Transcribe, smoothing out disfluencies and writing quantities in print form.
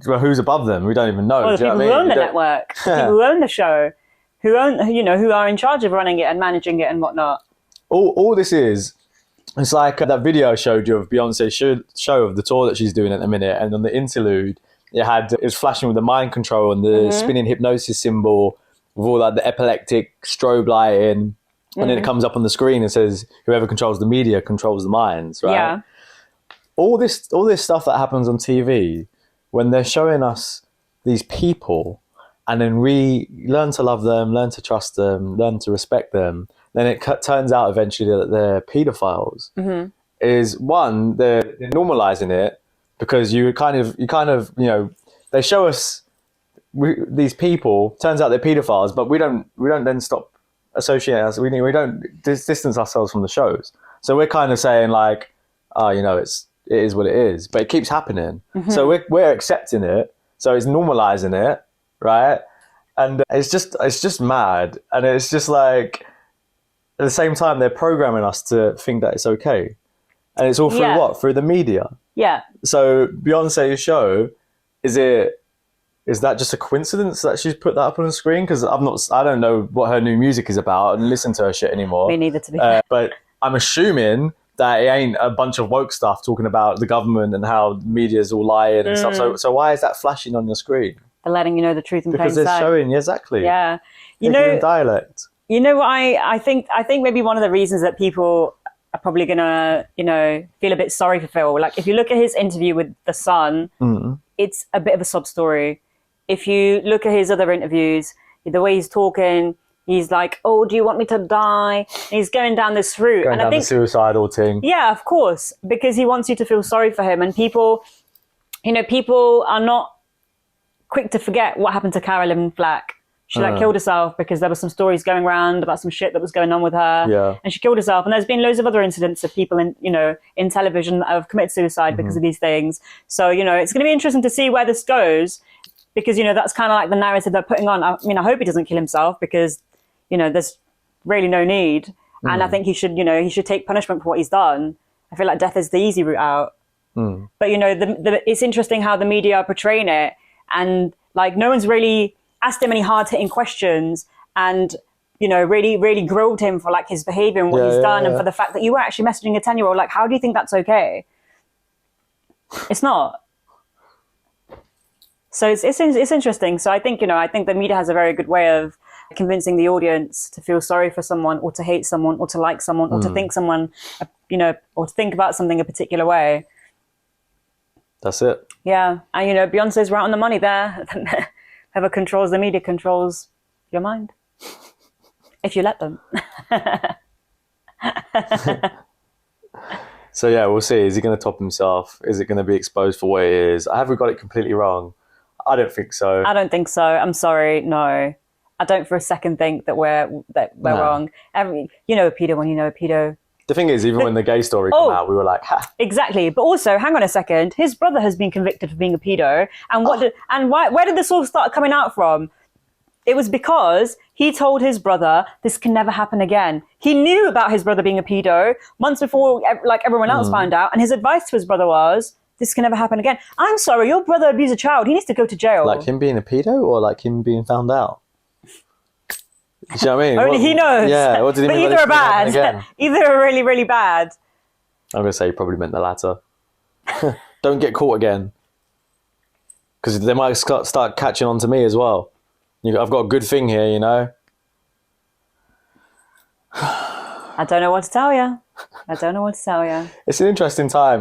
Well, who's above them? We don't even know. Well, the people who own the network, the people who own the show, who are in charge of running it and managing it and whatnot. All this is, it's like that video I showed you of Beyonce's show of the tour that she's doing at the minute, and on the interlude, it was flashing with the mind control and the spinning hypnosis symbol with all like the epileptic strobe lighting, and then it comes up on the screen and says, "Whoever controls the media controls the minds." Right? Yeah. All this stuff that happens on TV, when they're showing us these people, and then we learn to love them, learn to trust them, learn to respect them, then it turns out eventually that they're pedophiles. Is one, they're normalizing it because you kind of they show us these people. Turns out they're pedophiles, but we don't then stop associating us. We don't distance ourselves from the shows. So we're kind of saying like, oh, it is what it is, but it keeps happening. So we're accepting it. So it's normalizing it, right? And it's just mad. And it's just like, at the same time, they're programming us to think that it's okay. And it's all through what? Through the media. Yeah. So Beyonce's show, is that just a coincidence that she's put that up on the screen? Because I don't know what her new music is about and listen to her shit anymore. Me neither, to be fair. But I'm assuming that it ain't a bunch of woke stuff talking about the government and how the media's all lying and stuff. So why is that flashing on your screen? They're letting you know the truth in plain sight. Because they're showing, exactly. Yeah. In dialect. You know what I think maybe one of the reasons that people are probably gonna, feel a bit sorry for Phil. Like if you look at his interview with The Sun, it's a bit of a sob story. If you look at his other interviews, the way he's talking, he's like, "Oh, do you want me to die?" And he's going down this route. I think the suicidal thing. Yeah, of course, because he wants you to feel sorry for him. And people are not quick to forget what happened to Carolyn Flack. She killed herself because there were some stories going around about some shit that was going on with her. Yeah. And she killed herself. And there's been loads of other incidents of people in television that have committed suicide because of these things. So, it's going to be interesting to see where this goes, because, that's kind of like the narrative they're putting on. I mean, I hope he doesn't kill himself because, there's really no need. And I think he should take punishment for what he's done. I feel like death is the easy route out. But, it's interesting how the media are portraying it. And like, no one's really asked him any hard-hitting questions and, really, really grilled him for like his behavior and what he's done and for the fact that you were actually messaging a 10-year-old. Like, how do you think that's okay? It's not. So it's interesting. So I think the media has a very good way of convincing the audience to feel sorry for someone or to hate someone or to like someone or to think someone, or to think about something a particular way. That's it. Yeah. And, Beyonce's right on the money there. Whoever controls the media controls your mind. If you let them. So yeah, we'll see. Is he going to top himself? Is it going to be exposed for what it is? Have we got it completely wrong? I don't think so. I don't think so. I'm sorry. No. I don't for a second think that we're wrong. You know a pedo when you know a pedo. The thing is, even when the gay story came out, we were like, ha. Exactly. But also, hang on a second, his brother has been convicted for being a pedo. And where did this all start coming out from? It was because he told his brother, this can never happen again. He knew about his brother being a pedo months before, like everyone else found out. And his advice to his brother was, this can never happen again. I'm sorry, your brother abused a child. He needs to go to jail. Like him being a pedo or like him being found out? You know what I mean? Only he knows. Yeah, what did he mean? But either are bad. Either are really, really bad. I'm going to say he probably meant the latter. Don't get caught again. Because they might start catching on to me as well. I've got a good thing here, I don't know what to tell you. It's an interesting time.